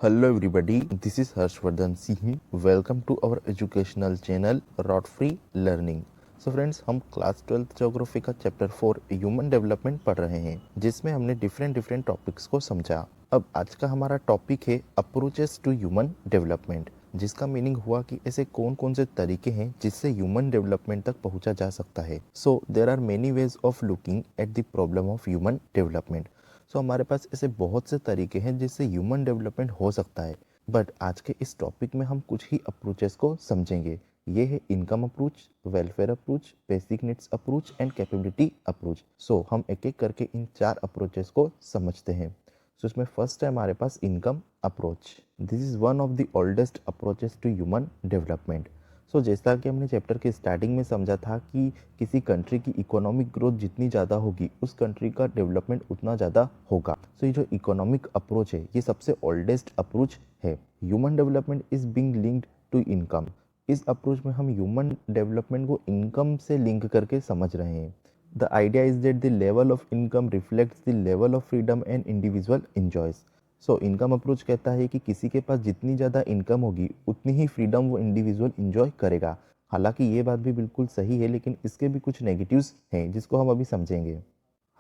Hello everybody, this is Harshvardhan Singh. Welcome to our educational channel Rot Free Learning. So friends, हम class 12th geography का chapter 4 human development पढ़ रहे हैं, जिसमें हमने different topics को समझा। अब आज का हमारा टॉपिक है अप्रोचेस टू ह्यूमन डेवलपमेंट, जिसका मीनिंग हुआ कि ऐसे कौन कौन से तरीके हैं जिससे ह्यूमन डेवलपमेंट तक पहुंचा जा सकता है। So there are many ways of looking at the problem of human development. So हमारे पास ऐसे बहुत से तरीके हैं जिससे ह्यूमन डेवलपमेंट हो सकता है, बट आज के इस टॉपिक में हम कुछ ही अप्रोचेस को समझेंगे। ये है income approach, welfare approach, basic needs approach and capability approach. So हम एक एक करके इन 4 अप्रोचेस को समझते हैं। सो इसमें फर्स्ट है हमारे पास income approach. This is one of the oldest approaches to human development. So जैसा कि हमने चैप्टर के स्टार्टिंग में समझा था कि किसी कंट्री की इकोनॉमिक ग्रोथ जितनी ज़्यादा होगी उस कंट्री का डेवलपमेंट उतना ज़्यादा होगा। सो ये जो इकोनॉमिक अप्रोच है ये सबसे ओल्डेस्ट अप्रोच है। Human development is being linked to income. इस अप्रोच में हम ह्यूमन डेवलपमेंट को इनकम से लिंक करके समझ रहे हैं। The idea is that the level of income reflects the level of freedom and individual enjoys. So income approach कहता है कि किसी के पास जितनी ज़्यादा इनकम होगी उतनी ही फ्रीडम वो इंडिविजुअल इंजॉय करेगा। हालांकि ये बात भी बिल्कुल सही है, लेकिन इसके भी कुछ नेगेटिव्स हैं जिसको हम अभी समझेंगे।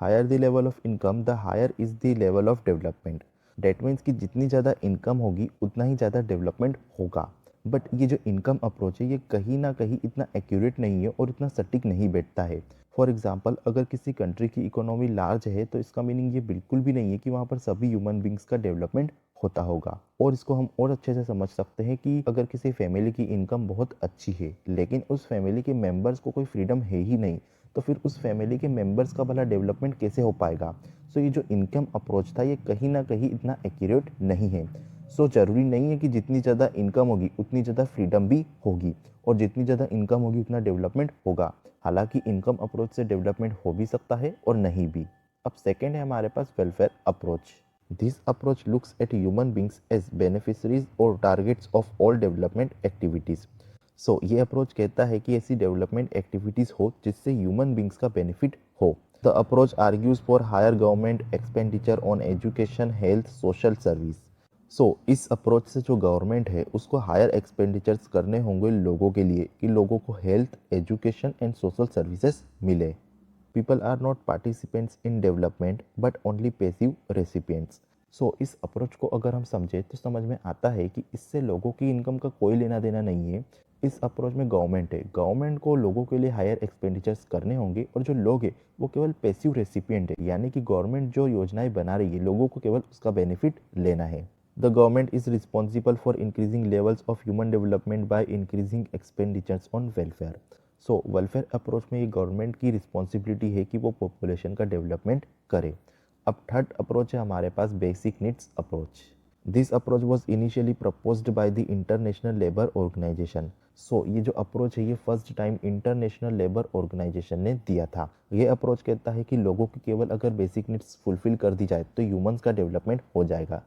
Higher the level of income the higher is the level of development. That means कि जितनी ज़्यादा इनकम होगी उतना ही ज़्यादा डेवलपमेंट होगा। बट ये जो इनकम अप्रोच है ये कहीं ना कहीं इतना एक्यूरेट नहीं है और इतना सटीक नहीं बैठता है। फॉर एग्जाम्पल, अगर किसी कंट्री की इकोनॉमी लार्ज है तो इसका मीनिंग ये बिल्कुल भी नहीं है कि वहाँ पर सभी ह्यूमन बींग्स का डेवलपमेंट होता होगा। और इसको हम और अच्छे से समझ सकते हैं कि अगर किसी फैमिली की इनकम बहुत अच्छी है लेकिन उस फैमिली के मेंबर्स को कोई फ्रीडम है ही नहीं, तो फिर उस फैमिली के मेंबर्स का भला डेवलपमेंट कैसे हो पाएगा। सो ये जो इनकम अप्रोच था ये कहीं ना कहीं इतना एक्यूरेट नहीं है। सो ज़रूरी नहीं है कि जितनी ज़्यादा इनकम होगी उतनी ज़्यादा फ्रीडम भी होगी, और जितनी ज़्यादा इनकम होगी उतना डेवलपमेंट होगा। हालांकि इनकम अप्रोच से डेवलपमेंट हो भी सकता है और नहीं भी। अब सेकेंड है हमारे पास welfare approach. This approach looks at human beings as beneficiaries और targets of all development activities. So ये अप्रोच कहता है कि ऐसी डेवलपमेंट एक्टिविटीज़ हो जिससे ह्यूमन बींग्स का बेनिफिट हो। The approach argues for higher government expenditure on education, health, social service. So इस अप्रोच से जो गवर्नमेंट है उसको हायर एक्सपेंडिचर्स करने होंगे लोगों के लिए कि लोगों को health, education and social services मिले। People are not participants in development but only passive recipients. So इस अप्रोच को अगर हम समझें तो समझ में आता है कि इससे लोगों की इनकम का कोई लेना देना नहीं है। इस अप्रोच में गवर्नमेंट है, गवर्नमेंट को लोगों के लिए हायर एक्सपेंडिचर्स करने होंगे और जो लोग हैं वो केवल पैसिव रेसिपिएंट है, यानी कि गवर्नमेंट जो योजनाएं बना रही है लोगों को केवल उसका बेनिफिट लेना है। The government is responsible for increasing levels of human development by increasing expenditures on welfare. So welfare approach में ये गवर्नमेंट की रिस्पॉन्सिबिलिटी है कि वो पॉपुलेशन का डेवलपमेंट करे। अब थर्ड अप्रोच है हमारे पास basic needs approach. This approach was initially proposed by the International Labour Organization. So ये जो अप्रोच है ये first time International Labour Organization ने दिया था। ये अप्रोच कहता है कि लोगों की केवल अगर बेसिक नीड्स फुलफिल कर दी जाए तो ह्यूमंस का डेवलपमेंट हो जाएगा।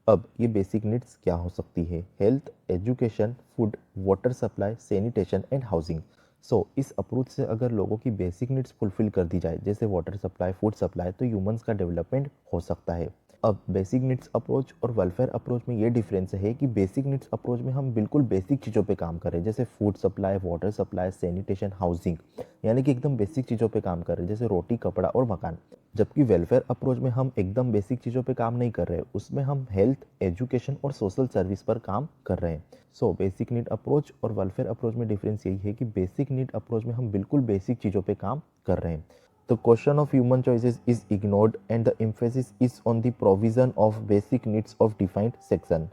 अब ये बेसिक नीड्स क्या हो सकती है? Health, education, food, water supply, sanitation and housing. So इस अप्रोच से अगर लोगों की बेसिक नीड्स फुलफिल कर दी जाए जैसे वाटर सप्लाई, फूड सप्लाई, तो ह्यूमंस का डेवलपमेंट हो सकता है। अब बेसिक नीड्स अप्रोच और वेलफेयर अप्रोच में ये डिफरेंस है कि बेसिक नीड्स अप्रोच में हम बिल्कुल बेसिक चीज़ों पे काम कर रहे हैं जैसे food supply, water supply, sanitation, housing, यानी कि एकदम बेसिक चीज़ों पे काम कर रहे हैं जैसे रोटी, कपड़ा और मकान। जबकि वेलफेयर अप्रोच में हम एकदम बेसिक चीज़ों पे काम नहीं कर रहे हैं, उसमें हम हेल्थ, एजुकेशन और सोशल सर्विस पर काम कर रहे हैं। सो बेसिक नीड अप्रोच और वेलफेयर अप्रोच में डिफरेंस यही है कि बेसिक नीड अप्रोच में हम बिल्कुल बेसिक चीज़ों पे काम कर रहे हैं। The question of human choices is ignored and the emphasis is on the provision of basic needs of defined section.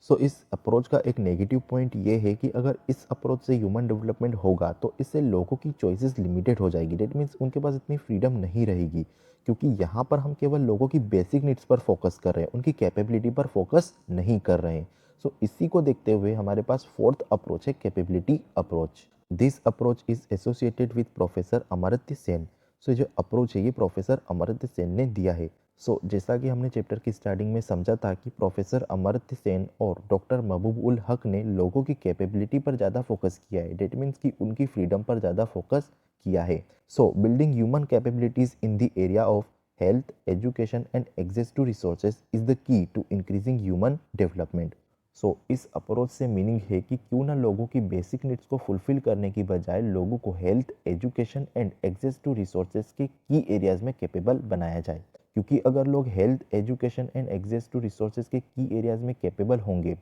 सो इस अप्रोच का एक नेगेटिव पॉइंट ये है कि अगर इस अप्रोच से ह्यूमन डेवलपमेंट होगा तो इससे लोगों की चॉइसेस लिमिटेड हो जाएगी। डेट मीन्स उनके पास इतनी फ्रीडम नहीं रहेगी, क्योंकि यहाँ पर हम केवल लोगों की बेसिक नीड्स पर फोकस कर रहे हैं, उनकी कैपेबिलिटी पर फोकस नहीं कर रहे हैं। सो इसी को देखते हुए हमारे पास फोर्थ अप्रोच है capability approach. This approach is associated with professor Amartya Sen. So जो अप्रोच है ये प्रोफेसर अमर्त्य सेन ने दिया है। सो जैसा कि हमने चैप्टर की स्टार्टिंग में समझा था कि प्रोफेसर अमर्त्य सेन और डॉक्टर महबूब उल हक ने लोगों की कैपेबिलिटी पर ज़्यादा फोकस किया है। डेट मीन्स कि उनकी फ्रीडम पर ज़्यादा फोकस किया है। सो building human capabilities in the area of health, education and access to resources is the key to increasing human development. सो इस अप्रोच से मीनिंग है कि क्यों ना लोगों की बेसिक नीड्स को फुलफिल करने की बजाय लोगों को health, education and access to resources के की एरियाज में कैपेबल बनाया जाए, क्योंकि अगर लोग health, education and access to resources के की एरियाज में कैपेबल होंगे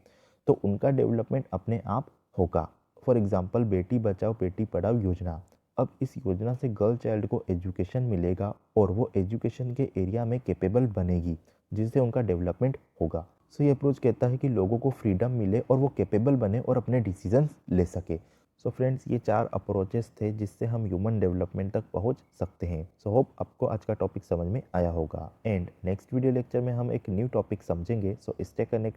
तो उनका डेवलपमेंट अपने आप होगा। फॉर एग्जाम्पल, बेटी बचाओ बेटी पढ़ाओ योजना। अब इस योजना से गर्ल चाइल्ड को एजुकेशन मिलेगा और वो एजुकेशन के एरिया में कैपेबल बनेगी, जिससे उनका डेवलपमेंट होगा। सो ये अप्रोच कहता है कि लोगों को फ्रीडम मिले और वो कैपेबल बने और अपने डिसीजंस ले सके। सो फ्रेंड्स, ये 4 अप्रोचेस थे जिससे हम ह्यूमन डेवलपमेंट तक पहुंच सकते हैं। सो होप आपको आज का टॉपिक समझ में आया होगा एंड नेक्स्ट वीडियो लेक्चर में हम एक न्यू टॉपिक समझेंगे। So stay connect.